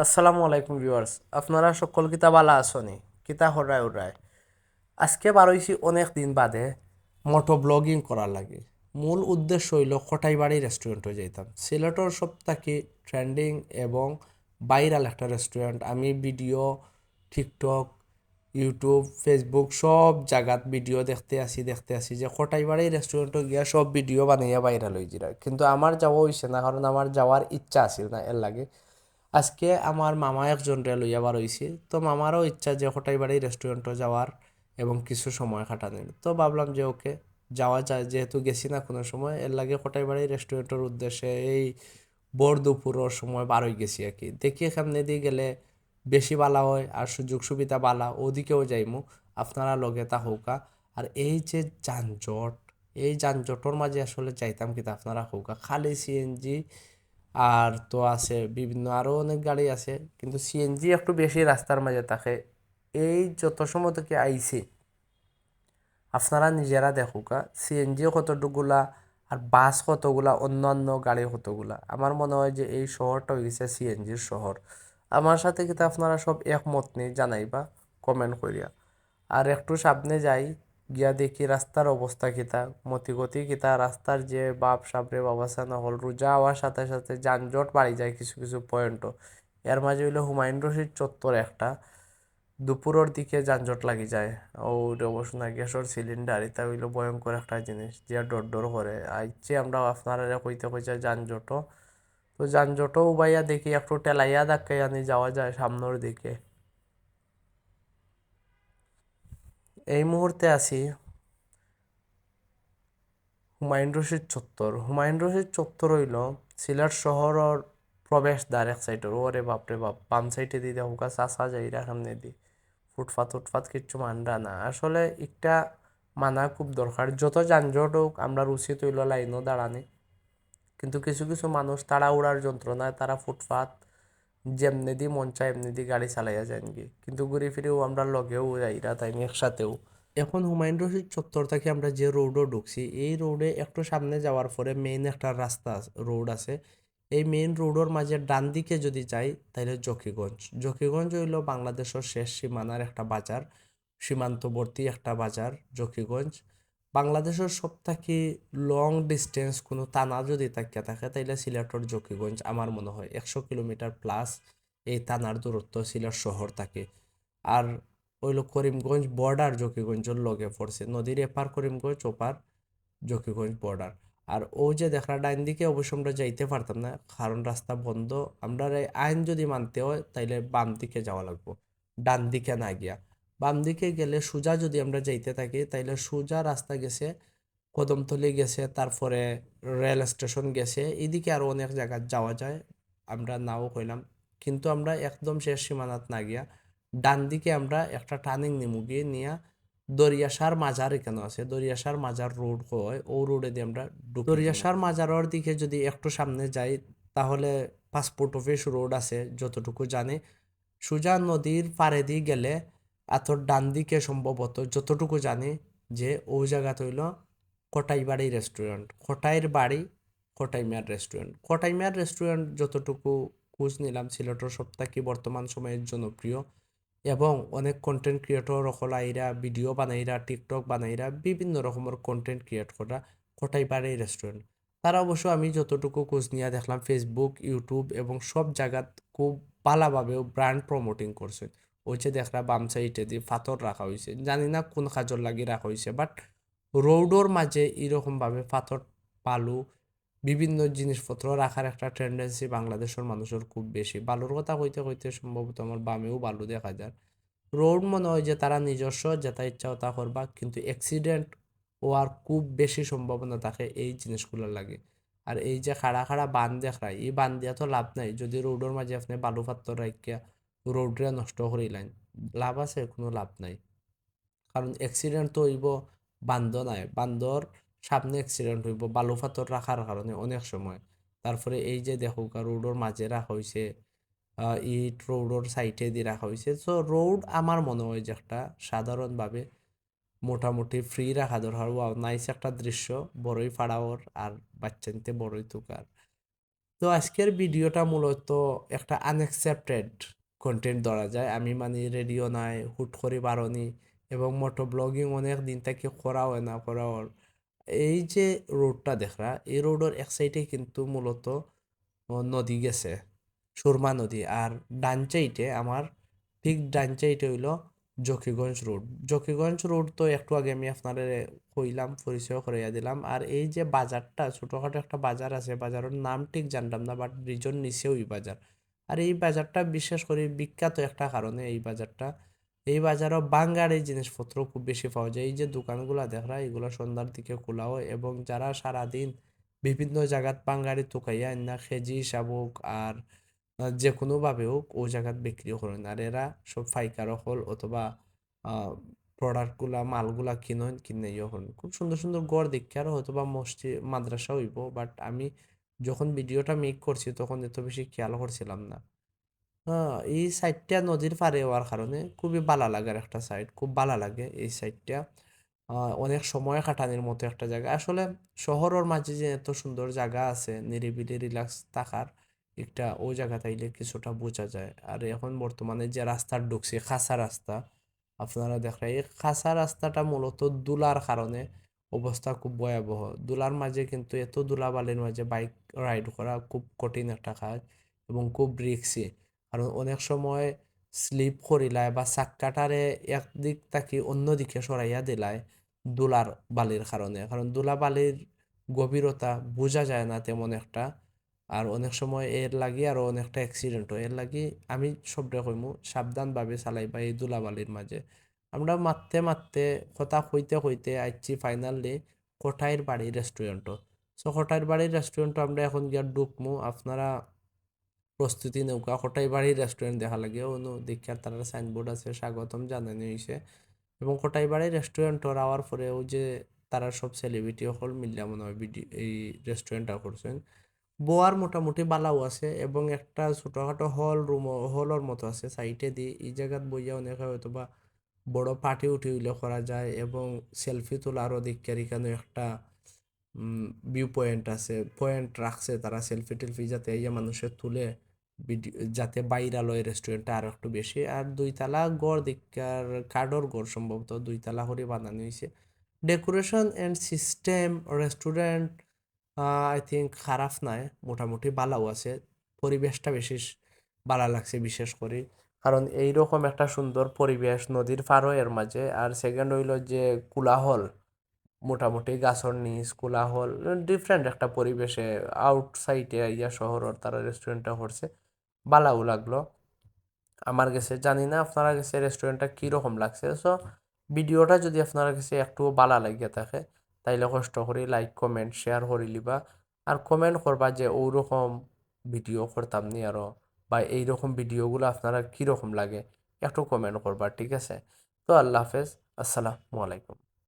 আসসালামু আলাইকুম ভিউয়ার্স, আপনারা সকল কিতা বালা আসনি কিতা হরায় উড়ায়। আজকে বারইছি অনেক দিন বাদে মোটো ব্লগিং করার লাগে। মূল উদ্দেশ্য হইল খটাইবাড়ি রেস্টুরেন্টে যাইতাম। সিলেটর সব থাকি ট্রেন্ডিং এবং ভাইরাল একটা রেস্টুরেন্ট। আমি ভিডিও টিকটক, ইউটিউব, ফেসবুক সব জায়গাত ভিডিও দেখতে আসি যে খটাইবাড়ি রেস্টুরেন্টে গিয়া সব ভিডিও বানাইয়া ভাইরাল হয়ে যায়, কিন্তু আমার যাওয়া হয়েছে না, কারণ আমার যাওয়ার ইচ্ছা আছিল না এর লাগে। আজকে আমার মামা একজন রে লইয়া বার হইছে, তো মামারও ইচ্ছা যে হোটাইবাড়ি রেস্টুরেন্টে যাওয়ার এবং কিছু সময় কাটানোর। তো ভাবলাম যে ওকে যাওয়া যায়, যেহেতু গেছি না কোনো সময়, এর লাগে হোটাইবাড়ি রেস্টুরেন্টের উদ্দেশ্যে এই ভোর দুপুরের সময় বার হয়ে গেছি আর কি। দেখি সামনে দিয়ে গেলে বেশি বালা হয় আর সুযোগ সুবিধা বালা, ওদিকেও যাইমু, আপনারা লগে তা হৌকা। আর এই যে যানজট, এই যানজটের মাঝে আসলে চাইতাম কিন্তু আপনারা হৌকা খালি সিএনজি আর তো আছে বিভিন্ন আরও অনেক গাড়ি আছে, কিন্তু সিএনজি একটু বেশি রাস্তার মাঝে থাকে। এই যত সময় থেকে আইছি আপনারা নিজেরা দেখুকা সিএনজি কতটুকুলা আর বাস কতগুলা, অন্যান্য গাড়ি কতগুলা। আমার মনে হয় যে এই শহরটা হয়ে গেছে সিএনজির শহর। আমার সাথে কিন্তু আপনারা সব একমত নেই, জানাইবা কমেন্ট করিয়া। আর একটু সামনে যাই, গিয়া দেখি রাস্তার অবস্থা কিতা, মতিগতি কিতা, রাস্তার যে বাপ সাপরে বাবাসা নহল, রোজা হওয়ার সাথে সাথে যানজট বাড়ি যায় কিছু কিছু পয়েন্টও। এর মাঝে হইলো হুমায়ুন রশিদ চত্বর একটা, দুপুরের দিকে যানজট লাগি যায়। ও অবশ্য না, গ্যাসের সিলিন্ডার এটা হইলো ভয়ঙ্কর একটা জিনিস যে ডর ডর করে আইছে। আমরা আপনারা কইতে কইছে যানজটও, তো যানজটও উবাইয়া দেখি একটু টেলাইয়া ধাক্কাই আনি যাওয়া যায় সামনের দিকে। এই মুহূর্তে আছি হুমায়ুন রশিদ চত্বর। হুমায়ুন রশিদ চত্বর হইল সিলেট শহরের প্রবেশদ্বার এক সাইডের। ওরে বাপরে বাপ, বাম সাইডে দিয়ে হুকা চাষা যাইরা সামনে দি ফুটপাত উটপাত কিচ্ছু মানরা না। আসলে একটা মানা খুব দরকার। যত যানজট হোক আমরা উচিত হইল লাইনও দাঁড়ানি, কিন্তু কিছু কিছু মানুষ তাড়াহুড়ার যন্ত্রণায় তারা ফুটপাত যেমনি দি মন চায় এমনি দি গাড়ি চালাইয়া যান কি, কিন্তু ঘুরে ফিরেও আমরা লগেও যাইরা তাই একসাথেও। এখন হুমায়ুন রশিদ চত্বর থেকে আমরা যে রোডও ঢুকছি, এই রোডে একটু সামনে যাওয়ার পরে মেইন একটা রাস্তা রোড আছে। এই মেইন রোডের মাঝে ডান দিকে যদি যাই তাহলে জকিগঞ্জ। জকিগঞ্জ হইল বাংলাদেশের শেষ সীমানার একটা বাজার, সীমান্তবর্তী একটা বাজার জকিগঞ্জ। বাংলাদেশের সব থেকে লং ডিস্টেন্স কোনো থানা যদি তাকিয়া থাকে তাইলে সিলেটের জকিগঞ্জ। আমার মনে হয় 100 কিলোমিটার প্লাস এই থানার দূরত্ব সিলেট শহর থাকে। আর হইল করিমগঞ্জ বর্ডার জকিগঞ্জের লগে পড়ছে, নদীর এপার করিমগঞ্জ, ওপার জকিগঞ্জ বর্ডার। আর ও যে দেখা ডাইন দিকে অবশ্য আমরা যাইতে পারতাম না, কারণ রাস্তা বন্ধ। আমরা এই আইন যদি মানতে হয় তাইলে বাম দিকে যাওয়া লাগবো, ডান দিকে না গিয়া। বাম দিকে গেলে সোজা যদি আমরা যাইতে থাকি তাইলে সোজা রাস্তা গেছে কদমতলি গেছে, তারপরে রেল স্টেশন গেছে, এদিকে আরো অনেক জায়গা যাওয়া যায়, আমরা নাও কইলাম। কিন্তু আমরা একদম শেষ সীমানাত না গিয়া ডান দিকে আমরা একটা টার্নিং নিমু, গিয়ে নিয়া দরিয়াসার মাজার এখানে আছে, দরিয়াসার মাজার রোড হয়, ও রোডে দিয়ে আমরা ঢুকি। দরিয়াসার মাজারের দিকে যদি একটু সামনে যাই তাহলে পাসপোর্ট অফিস রোড আছে যতটুকু জানি। সুজা নদীর পাড়ে দিয়ে গেলে আতর ডান দিকে সম্ভবত যতটুকু জানি যে ও জায়গাতে হইল কটাইবাড়ি রেস্টুরেন্ট। কটাইয়ের বাড়ি কটাই মিয়ার রেস্টুরেন্ট। কটাই মিয়ার রেস্টুরেন্ট যতটুকু খোঁজ নিলাম সিলেটের সবথেকে বর্তমান সময়ের জনপ্রিয়, এবং অনেক কন্টেন্ট ক্রিয়েটর সকল আইরা ভিডিও বানাইরা, টিকটক বানাইরা, বিভিন্ন রকমের কন্টেন্ট ক্রিয়েট করা কটাইবাড়ি রেস্টুরেন্ট। তারা অবশ্য আমি যতটুকু খোঁজ নিয়ে দেখলাম ফেসবুক, ইউটিউব এবং সব জায়গাত খুব ভালোভাবেও ব্র্যান্ড প্রমোটিং করছে। ওই যে দেখরা বাম সাইডে দিয়ে পাথর রাখা হয়েছে, জানি না কোন কাজর লাগি রাখা হয়েছে, বাট রোডর মাঝে এরকমভাবে পাথর, বালু, বিভিন্ন জিনিসপত্র রাখার একটা টেন্ডেন্সি বাংলাদেশের মানুষের খুব বেশি। বালুর কথা কইতে কইতে সম্ভবত আমার বামেও বালু দেখা যায়। রোড মনে হয় যে তারা নিজস্ব যেটা ইচ্ছা তা করবা, কিন্তু অ্যাক্সিডেন্ট হওয়ার খুব বেশি সম্ভাবনা থাকে এই জিনিসগুলো লাগে। আর এই যে খাড়া খাড়া বান দেখায়, এই বান দিয়া তো লাভ নাই যদি রোডের মাঝে আপনি বালু পাত্র রাখিয়া রোডরে নষ্ট করিলেন। লাভ আছে? কোনো লাভ নাই। কারণ অ্যাক্সিডেন্ট তো হইব বান্ধ নাই, বান্ধর সামনে অ্যাক্সিডেন্ট হইব বালু পাথর রাখার কারণে অনেক সময়। তারপরে এই যে দেখো রোডের মাঝে রাখা হয়েছে, ইট রোডের সাইডে দিয়ে রাখা হয়েছে। সো রোড আমার মনে হয় যে একটা সাধারণভাবে মোটামুটি ফ্রি রাখা দরকার। ওয়াও নাইস একটা দৃশ্য, বড়ই ফাড়াওর আর বাচ্চানিতে বড়ই তুকার। তো আজকের ভিডিওটা মূলত একটা আনএক্সেপ্টেড কন্টেন্ট ধরা যায়। আমি মানে রেডিও নাই, হুট করে বারণি এবং মোটো ব্লগিং অনেক দিন থেকে করা হয় না করা হয়। এই যে রোডটা দেখরা, এই রোডের এক সাইডে কিন্তু মূলত নদী গেছে, সুরমা নদী। আর ডান সাইডে আমার ঠিক ডান সাইডে হইল জকিগঞ্জ রোড। জকিগঞ্জ রোড তো একটু আগে আমি আপনাদের কইলাম, পরিচয় করাইয়া দিলাম। আর এই যে বাজারটা, ছোটখাটো একটা বাজার আছে, বাজারের নাম ঠিক জানতাম না, বাট ব্রিজের নিচেও ওই বাজার। আর এই বাজারটা বিশেষ করে বিখ্যাত একটা কারণে, এই বাজারটা, এই বাজারও বাঙালি জিনিসপত্র খুব বেশি পাওয়া যায়। এই যে দোকানগুলা দেখরা, এগুলো সন্ধ্যার দিকে খোলা হয় এবং যারা সারাদিন বিভিন্ন জায়গাত বাঙালি তুকাইয়া না কেজি হিসাব হোক আর যে কোনোভাবে হোক ও জায়গাত বিক্রি করেন। আর এরা সব ফাইকার হল অথবা প্রোডাক্টগুলা মালগুলা কিনেন, কিনে ইয়ে করেন। খুব সুন্দর সুন্দর গড় দেখি আর হয়তোবা মসজিদ মাদ্রাসা হইব, বাট আমি যখন ভিডিওটা মেক করছি তখন এত বেশি খেয়াল করছিলাম না। এই সাইডটা নদীর পাড়ে হওয়ার কারণে খুবই ভালো লাগার একটা সাইড, খুব ভালো লাগে এই সাইডটা। অনেক সময় কাটানোর মতো একটা জায়গা আসলে। শহরের মাঝে যে এত সুন্দর জায়গা আছে নিরিবিলি রিল্যাক্স থাকার একটা, ওই জায়গা তাইলে কিছুটা বোঝা যায়। আর এখন বর্তমানে যে রাস্তা ঢুকছে, খাসা রাস্তা, আপনারা দেখেন এই খাসা রাস্তাটা মূলত দুলার কারণে অবস্থা খুব ভয়াবহ। দুলার মাঝে কিন্তু এত ধুলাবালির মাঝে বাইক রাইড করা খুব কঠিন একটা কাজ এবং খুব রিস্কি। কারণ অনেক সময় স্লিপ করিলায় বা চাক্কাটারে একদিক থাকি অন্য দিকে সরাইয়া দিলায় দুলার বালির কারণে। কারণ দুলা বালির গভীরতা বোঝা যায় না তেমন একটা। আর অনেক সময় এর লাগি আরো অনেকটা অ্যাক্সিডেন্ট হয়। এর লাগি আমি সবটা কইমু সাবধানভাবে চালাইবা এই দুলাবালির মাঝে। আমরা মারতে মারতে কথা কইতে কইতে আইছি ফাইনালি কোঠাইর বাড়ি রেস্টুরেন্টও। সো কোঠাইর বাড়ির রেস্টুরেন্টও আমরা এখন গিয়া ঢুকমু। আপনারা প্রস্তুতি নৌকা কোটাই বাড়ি রেস্টুরেন্ট দেখা লাগে অনু দীক্ষার তার সাইনবোর্ড আছে, স্বাগতম জানানো হয়েছে। এবং কোটাই বাড়ি রেস্টুরেন্টর আওয়ার পরে ও যে তারা সব সেলিব্রিটি সকল মিলিয়া মনে হয় ভিডিও এই রেস্টুরেন্টটা করছেন। বোয়ার মোটামুটি বালাও আছে এবং একটা ছোটখাটো হল রুম, হলের মতো আছে সাইটে দিয়ে। এই জায়গাত বইয়া অনেকে হয়তো বা বড় পার্টি উঠি হইলে করা যায় এবং সেলফি তোলারও দিকের এখানে একটা ভিউ পয়েন্ট আছে, পয়েন্ট রাখছে তারা সেলফি টেলফি যাতে এই যে মানুষের তুলে ভিডিও যাতে বাইরা লয় রেস্টুরেন্টটা আরো একটু বেশি। আর দুইতলা গড় দিককার কাঠর গড় সম্ভবত দুইতলা করে বানানো হয়েছে। Decoration and system restaurant I think খারাপ নাই, মোটামুটি ভালো আছে। পরিবেশটা বেশি ভালো লাগছে বিশেষ করে, কারণ এইরকম একটা সুন্দর পরিবেশ নদীর পাড়ও এর মাঝে। আর সেকেন্ড হইল যে কোলাহল, মোটামুটি গাছর নিচ কোলাহল, ডিফারেন্ট একটা পরিবেশে আউটসাইডে ইয়া শহরের তারা রেস্টুরেন্টটা করছে, ভালোও লাগলো আমার কাছে। জানি না আপনারা কাছে রেস্টুরেন্টটা কীরকম লাগছে। সো ভিডিওটা যদি আপনার কাছে একটু ভালো লাগিয়ে থাকে তাইলে কষ্ট করে লাইক কমেন্ট শেয়ার করে লিবা। আর কমেন্ট করবা যে ওরকম ভিডিও করতাম নি আরো, বা এইরকম ভিডিওগুলো আপনারা কীরকম লাগে একটু কমেন্ট করবা, ঠিক আছে? তো আল্লাহ হাফেজ, আসসালামু আলাইকুম।